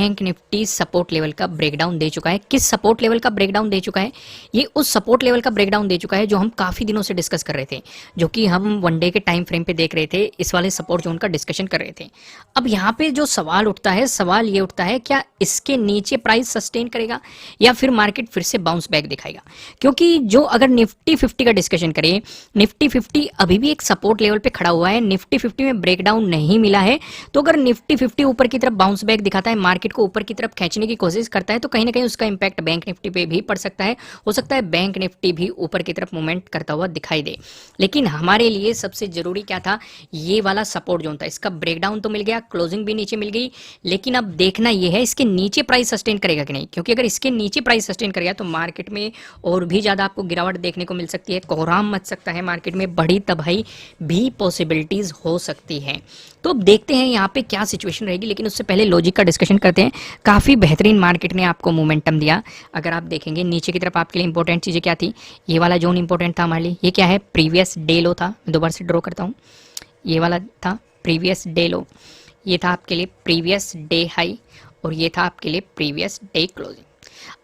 Bank Nifty support level का breakdown दे चुका है। किस सपोर्ट लेवल का ब्रेकडाउन दे चुका है? ये उस सपोर्ट लेवल का ब्रेकडाउन दे चुका है जो हम काफी दिनों से डिस्कस कर रहे थे, जो कि हम वनडे के टाइम फ्रेम पे देख रहे थे, इस वाले सपोर्ट जोन का डिस्कशन कर रहे थे। अब यहाँ पे जो सवाल उठता है, सवाल ये उठता है क्या इसके नीचे प्राइस सस्टेन करेगा या फिर मार्केट फिर से बाउंस बैक दिखाएगा? क्योंकि जो अगर निफ्टी 50 का डिस्कशन करें, निफ्टी 50 अभी भी एक सपोर्ट लेवल पे खड़ा हुआ है। निफ्टी 50 में ब्रेकडाउन नहीं मिला है, तो अगर निफ्टी 50 ऊपर की तरफ बाउंस बैक दिखाता है, मार्केट को ऊपर की तरफ खींचने की कोशिश करता है, तो कहीं ना कहीं उसका इंपैक्ट बैंक निफ्टी पे भी पड़ सकता है। हो सकता है बैंक निफ्टी भी ऊपर की तरफ मूवमेंट करता हुआ दिखाई दे। लेकिन हमारे लिए सबसे जरूरी क्या था? ये वाला सपोर्ट जोन था, इसका ब्रेकडाउन तो मिल गया, क्लोजिंग भी नीचे मिल गई, लेकिन अब देखना यह है इसके नीचे प्राइस सस्टेन करेगा कि नहीं। क्योंकि अगर इसके नीचे प्राइस सस्टेन करेगा तो मार्केट में और भी ज्यादा आपको गिरावट देखने को मिल सकती है, कोहराम मच सकता है, मार्केट में बड़ी तबाही भी पॉसिबिलिटीज हो सकती है। तो अब देखते हैं यहाँ पे क्या सिचुएशन रहेगी, लेकिन उससे पहले लॉजिक का डिस्कशन करते हैं। काफी बेहतरीन मार्केट ने आपको मोमेंटम दिया। अगर आप देखेंगे नीचे की तरफ आपके लिए इंपॉर्टेंट चीजें क्या थी, ये वाला जोन इंपॉर्टेंट था हमारे लिए। ये क्या है? प्रीवियस डे लो था। मैं दोबारा से ड्रॉ करता हूँ। ये वाला था प्रीवियस डे लो, ये था आपके लिए प्रीवियस डे हाई, और ये था आपके लिए प्रीवियस डे क्लोजिंग।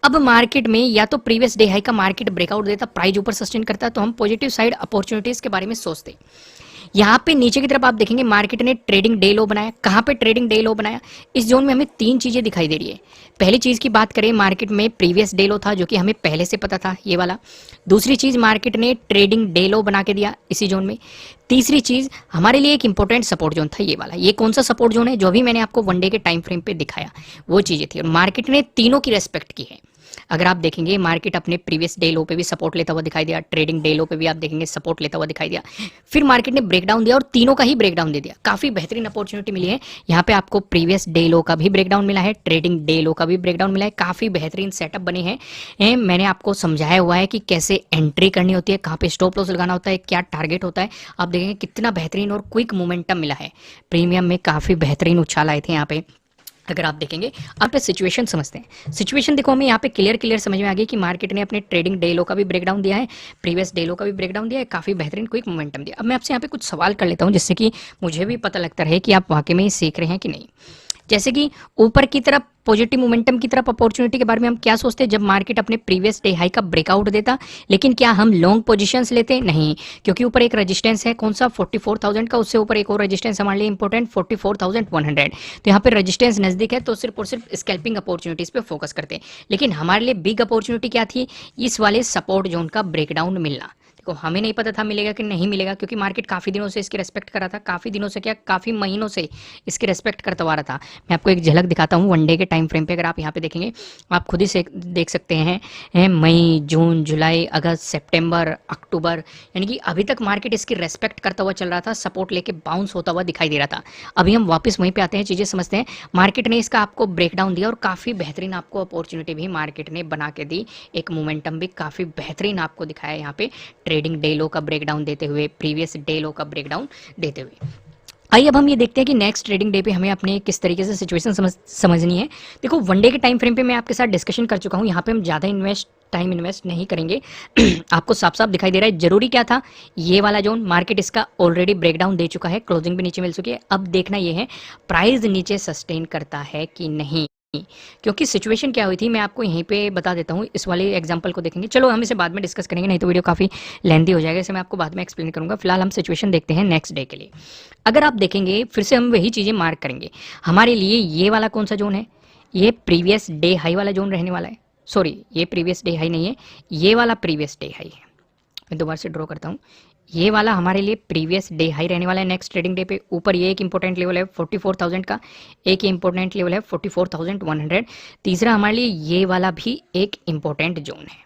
अब मार्केट में या तो प्रीवियस डे हाई का मार्केट ब्रेकआउट देता, प्राइस ऊपर सस्टेन करता, तो हम पॉजिटिव साइड अपॉर्चुनिटीज के बारे में सोचते। यहाँ पे नीचे की तरफ आप देखेंगे मार्केट ने ट्रेडिंग डे लो बनाया। कहाँ पे ट्रेडिंग डे लो बनाया? इस जोन में हमें तीन चीजें दिखाई दे रही है। पहली चीज की बात करें, मार्केट में प्रीवियस डे लो था जो कि हमें पहले से पता था, ये वाला। दूसरी चीज, मार्केट ने ट्रेडिंग डे लो बना के दिया इसी जोन में। तीसरी चीज, हमारे लिए एक इंपॉर्टेंट सपोर्ट जोन था, ये वाला। ये कौन सा सपोर्ट जोन है? जो भी मैंने आपको वनडे के टाइम फ्रेम पे दिखाया, वो चीजें थी, और मार्केट ने तीनों की रेस्पेक्ट की है। अगर आप देखेंगे मार्केट अपने प्रीवियस डे लो पे भी सपोर्ट लेता हुआ दिखाई दिया, ट्रेडिंग डे लो पे भी आप देखेंगे सपोर्ट लेता हुआ दिखाई दिया, फिर मार्केट ने ब्रेकडाउन दिया और तीनों का ही ब्रेकडाउन दे दिया। काफी बेहतरीन अपॉर्चुनिटी मिली है। यहाँ पे आपको प्रीवियस डे लो का भी ब्रेकडाउन मिला है, ट्रेडिंग डे लो का भी ब्रेकडाउन मिला है। काफी बेहतरीन सेटअप बने हैं। मैंने आपको समझाया हुआ है कि कैसे एंट्री करनी होती है, कहाँ पे स्टॉप लॉस लगाना होता है, क्या टारगेट होता है। आप देखेंगे कितना बेहतरीन और क्विक मोमेंटम मिला है। प्रीमियम में काफी बेहतरीन उछाल आए थे यहाँ पे। अगर आप देखेंगे, आप पे सिचुएशन समझते हैं। सिचुएशन देखो, हमें यहाँ पे क्लियर समझ में आ गई कि मार्केट ने अपने ट्रेडिंग डे लो का भी ब्रेकडाउन दिया है, प्रीवियस डे लो का भी ब्रेकडाउन दिया है, काफी बेहतरीन क्विक मोमेंटम दिया। अब मैं आपसे यहाँ पे कुछ सवाल कर लेता हूँ, जिससे कि मुझे भी पता लगता रहे कि आप वाकई में ही सीख रहे हैं कि नहीं। जैसे कि ऊपर की तरफ पॉजिटिव मोमेंटम की तरफ अपॉर्चुनिटी के बारे में हम क्या सोचते हैं? जब मार्केट अपने प्रीवियस डे हाई का ब्रेकआउट देता, लेकिन क्या हम लॉन्ग पोजीशंस लेते? नहीं, क्योंकि ऊपर एक रेजिस्टेंस है, कौन सा? 44,000 का। उससे ऊपर एक और रेजिस्टेंस हमारे लिए इंपॉर्टेंट 44,100। तो यहाँ पे रेजिस्टेंस नजदीक है, तो सिर्फ और सिर्फ स्कैल्पिंग अपॉर्चुनिटीज पे फोकस करते हैं। लेकिन हमारे लिए बिग अपॉर्चुनिटी क्या थी? इस वाले सपोर्ट जोन का ब्रेकडाउन मिलना। को हमें नहीं पता था मिलेगा कि नहीं मिलेगा, क्योंकि मार्केट काफी दिनों से इसकी रेस्पेक्ट कर रहा था, काफी दिनों से क्या, काफी महीनों से इसकी रेस्पेक्ट करता आ रहा था। मैं आपको एक झलक दिखाता हूँ वनडे के टाइम फ्रेम पे। अगर आप यहाँ पे देखेंगे, आप खुद ही से देख सकते हैं मई, जून, जुलाई, अगस्त, सितंबर, अक्टूबर, यानी कि अभी तक मार्केट इसकी रेस्पेक्ट करता हुआ चल रहा था, सपोर्ट लेके बाउंस होता हुआ दिखाई दे रहा था। अभी हम वापस वहीं पे आते हैं, चीजें समझते हैं। मार्केट ने इसका आपको ब्रेकडाउन दिया और काफी बेहतरीन आपको अपॉर्चुनिटी भी मार्केट ने बना के दी, एक मोमेंटम भी काफी बेहतरीन आपको दिखाया यहाँ पे, ट्रेडिंग डे लो का ब्रेकडाउन देते हुए, प्रीवियस डे लो का ब्रेकडाउन देते हुए। आइए अब हम ये देखते हैं कि नेक्स्ट ट्रेडिंग डे पे हमें अपने किस तरीके से सिचुएशन समझनी है। देखो, वनडे के टाइम फ्रेम पे मैं आपके साथ डिस्कशन कर चुका हूँ, यहाँ पे हम ज़्यादा टाइम इन्वेस्ट नहीं करेंगे। आपको साफ साफ दिखाई दे रहा है। जरूरी क्या था? ये वाला जोन, मार्केट इसका ऑलरेडी ब्रेकडाउन दे चुका है, क्लोजिंग भी नीचे मिल चुकी है। अब देखना ये है प्राइस नीचे सस्टेन करता है कि नहीं, क्योंकि सिचुएशन क्या हुई थी मैं आपको यहीं पे बता देता हूँ। इस वाले एग्जांपल को देखेंगे, चलो हम इसे बाद में डिस्कस करेंगे, नहीं तो वीडियो काफ़ी लेंथी हो जाएगा, इसे मैं आपको बाद में एक्सप्लेन करूंगा। फिलहाल हम सिचुएशन देखते हैं नेक्स्ट डे के लिए। अगर आप देखेंगे, फिर से हम वही चीज़ें मार्क करेंगे। हमारे लिए ये वाला कौन सा जोन है? ये प्रीवियस डे हाई वाला जोन रहने वाला है। सॉरी, ये प्रीवियस डे हाई नहीं है, ये वाला प्रीवियस डे हाई है। मैं दोबारा से ड्रॉ करता हूँ। ये वाला हमारे लिए प्रीवियस डे हाई रहने वाला है नेक्स्ट ट्रेडिंग डे पे। ऊपर ये एक इंपॉर्टेंट लेवल है 44,000 का, एक इंपॉर्टेंट लेवल है 44,100। तीसरा हमारे लिए ये वाला भी एक इंपॉर्टेंट जोन है।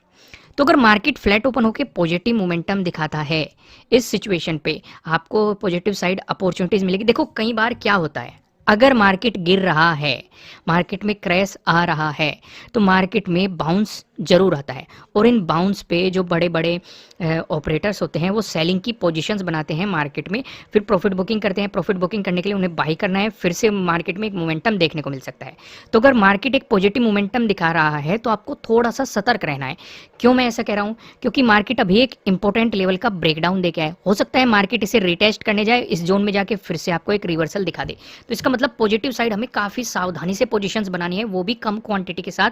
तो अगर मार्केट फ्लैट ओपन होकर पॉजिटिव मोमेंटम दिखाता है, इस सिचुएशन पे आपको पॉजिटिव साइड अपॉर्चुनिटीज मिलेगी। देखो, कई बार क्या होता है, अगर मार्केट गिर रहा है, मार्केट में क्रैश आ रहा है, तो मार्केट में बाउंस जरूर आता है। और इन बाउंस पे जो बड़े बड़े ऑपरेटर्स होते हैं वो सेलिंग की पोजीशंस बनाते हैं मार्केट में, फिर प्रॉफिट बुकिंग करते हैं। प्रॉफिट बुकिंग करने के लिए उन्हें बाई करना है, फिर से मार्केट में एक मोमेंटम देखने को मिल सकता है। तो अगर मार्केट एक पॉजिटिव मोमेंटम दिखा रहा है तो आपको थोड़ा सा सतर्क रहना है। क्यों मैं ऐसा कह रहा हूँ? क्योंकि मार्केट अभी एक इंपॉर्टेंट लेवल का ब्रेकडाउन देके आए, हो सकता है मार्केट इसे रिटेस्ट करने जाए, इस जोन में जाके फिर से आपको एक रिवर्सल दिखा दे। तो इसका मतलब पॉजिटिव साइड हमें काफी सावधानी से पोजीशंस बनानी है, वो भी कम क्वांटिटी के साथ।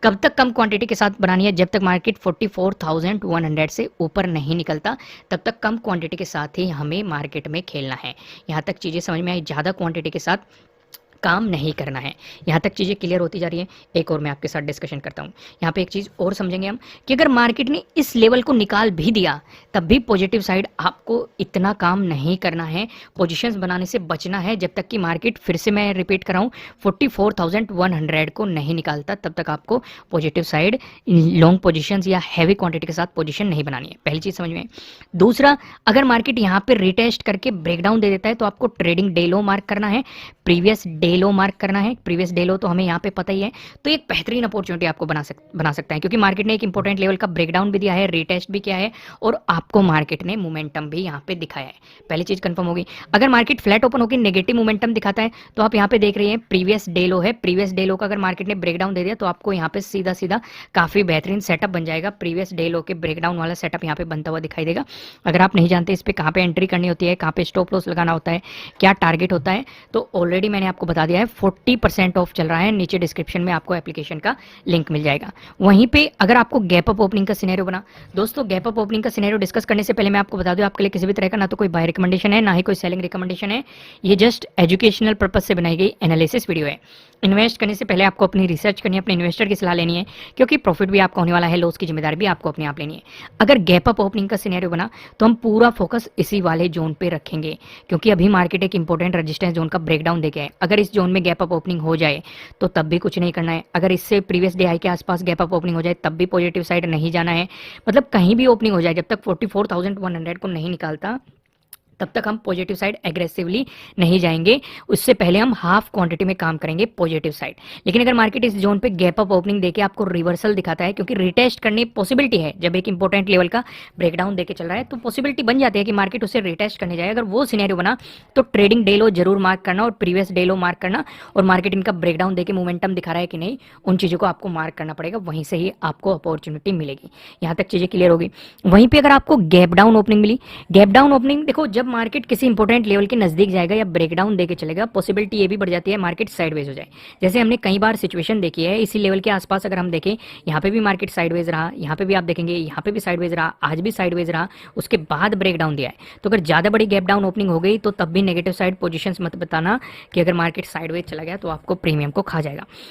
कब तक कम क्वांटिटी के साथ बनानी है? जब तक मार्केट 44,100 से ऊपर नहीं निकलता तब तक कम क्वांटिटी के साथ ही हमें मार्केट में खेलना है। यहां तक चीजें समझ में आई? ज्यादा क्वांटिटी के साथ काम नहीं करना है। यहाँ तक चीज़ें क्लियर होती जा रही हैं। एक और मैं आपके साथ डिस्कशन करता हूँ। यहाँ पे एक चीज़ और समझेंगे हम कि अगर मार्केट ने इस लेवल को निकाल भी दिया तब भी पॉजिटिव साइड आपको इतना काम नहीं करना है, पोजीशंस बनाने से बचना है जब तक कि मार्केट, फिर से मैं रिपीट कर रहा हूँ, 44,100 को नहीं निकालता तब तक आपको पॉजिटिव साइड लॉन्ग पोजीशंस या हैवी क्वांटिटी के साथ पोजीशन नहीं बनानी है। पहली चीज़ समझ में। दूसरा, अगर मार्केट यहाँ पे रिटेस्ट करके ब्रेकडाउन दे देता है तो आपको ट्रेडिंग डे लो मार्क करना है, प्रीवियस डे लो मार्क करना है। प्रीवियस डे लो तो हमें यहाँ पे पता ही है। तो एक बेहतरीन अपॉर्चुनिटी आपको बना सकता है, क्योंकि मार्केट ने एक इंपॉर्टेंट लेवल का ब्रेकडाउन भी दिया है, रिटेस्ट भी किया है और आपको मार्केट ने मोमेंटम भी यहाँ पे दिखाया है। पहली चीज कंफर्म होगी। अगर मार्केट फ्लैट ओपन होकर नेगेटिव मोमेंटम दिखाता है तो आप यहाँ पे देख रहे हैं प्रीवियस डे लो है। प्रीवियस डे लो का अगर मार्केट ने ब्रेकडाउन दे दिया तो आपको यहाँ पे सीधा सीधा काफी बेहतरीन सेटअप बन जाएगा। प्रीवियस डे लो के ब्रेकडाउन वाला सेटअप यहाँ पे बनता हुआ दिखाई देगा। अगर आप नहीं जानते इस पे कहाँ पे एंट्री करनी होती है, कहाँ पे स्टॉप लॉस लगाना होता है, क्या टारगेट होता है, तो ऑलरेडी मैंने आपको बता दिया है। 40% ऑफ चल रहा है, नीचे डिस्क्रिप्शन में आपको एप्लीकेशन का लिंक मिल जाएगा। वहीं पे अगर आपको गैप अप ओपनिंग का सिनेरियो बना, दोस्तों गैप अप ओपनिंग का सिनेरियो डिस्कस करने से पहले मैं आपको बता दूं, आपके लिए किसी भी तरह का ना तो कोई बाय रिकमेंडेशन है, ना ही कोई सेलिंग रिकमेंडेशन है। ये जस्ट एजुकेशनल पर्पज से बनाई गई एनालिसिस वीडियो है। इन्वेस्ट करने से पहले आपको अपनी रिसर्च करनी है, अपने इन्वेस्टर की सलाह लेनी है, क्योंकि प्रॉफिट भी आपका होने वाला है, लॉस की जिम्मेदारी भी आपको अपने आप लेनी है। अगर गैप अप ओपनिंग का सिनेरियो बना तो हम पूरा फोकस इसी वाले जोन पे रखेंगे, क्योंकि अभी मार्केट एक इंपॉर्टेंट रेजिस्टेंस जोन का ब्रेकडाउन देके है। अगर इस जोन में गैप अप ओपनिंग हो जाए तो तब भी कुछ नहीं करना है। अगर इससे प्रीवियस डे हाई के आसपास गैप अप ओपनिंग हो जाए तब भी पॉजिटिव साइड नहीं जाना है। मतलब कहीं भी ओपनिंग हो जाए, जब तक 44,100 को नहीं निकालता तब तक हम पॉजिटिव साइड एग्रेसिवली नहीं जाएंगे। उससे पहले हम हाफ क्वांटिटी में काम करेंगे पॉजिटिव साइड। लेकिन अगर मार्केट इस जोन पे गैप अप ओपनिंग देके आपको रिवर्सल दिखाता है, क्योंकि रिटेस्ट करने पॉसिबिलिटी है, जब एक इंपॉर्टेंट लेवल का ब्रेकडाउन देके चल रहा है तो पॉसिबिलिटी बन जाती है कि मार्केट उसे रिटेस्ट करने जाए। अगर वो सिनेरियो बना तो ट्रेडिंग डे लो जरूर मार्क करना और प्रीवियस डे लो मार्क करना, और मार्केट इनका ब्रेकडाउन देके मोमेंटम दिखा रहा है कि नहीं, उन चीजों को आपको मार्क करना पड़ेगा। वहीं से ही आपको अपॉर्चुनिटी मिलेगी। यहाँ तक चीजें क्लियर होगी। वहीं पर अगर आपको गैप डाउन ओपनिंग मिली, गैप डाउन ओपनिंग देखो, जब मार्केट किसी इंपॉर्टेंट लेवल के नजदीक जाएगा या ब्रेकडाउन देके चलेगा, पॉसिबिलिटी ये भी बढ़ जाती है मार्केट साइडवेज हो जाए। जैसे हमने कई बार सिचुएशन देखी है इसी लेवल के आसपास। अगर हम देखें, यहाँ पे भी मार्केट साइडवेज रहा, यहाँ पे भी आप देखेंगे यहाँ पे भी साइडवेज रहा, आज भी साइडवेज रहा, उसके बाद ब्रेकडाउन दिया है। तो अगर ज्यादा बड़ी गैप डाउन ओपनिंग हो गई तो तब भी नेगेटिव साइड पोजीशंस मत बताना कि अगर मार्केट साइडवेज चला गया तो आपको प्रीमियम को खा जाएगा।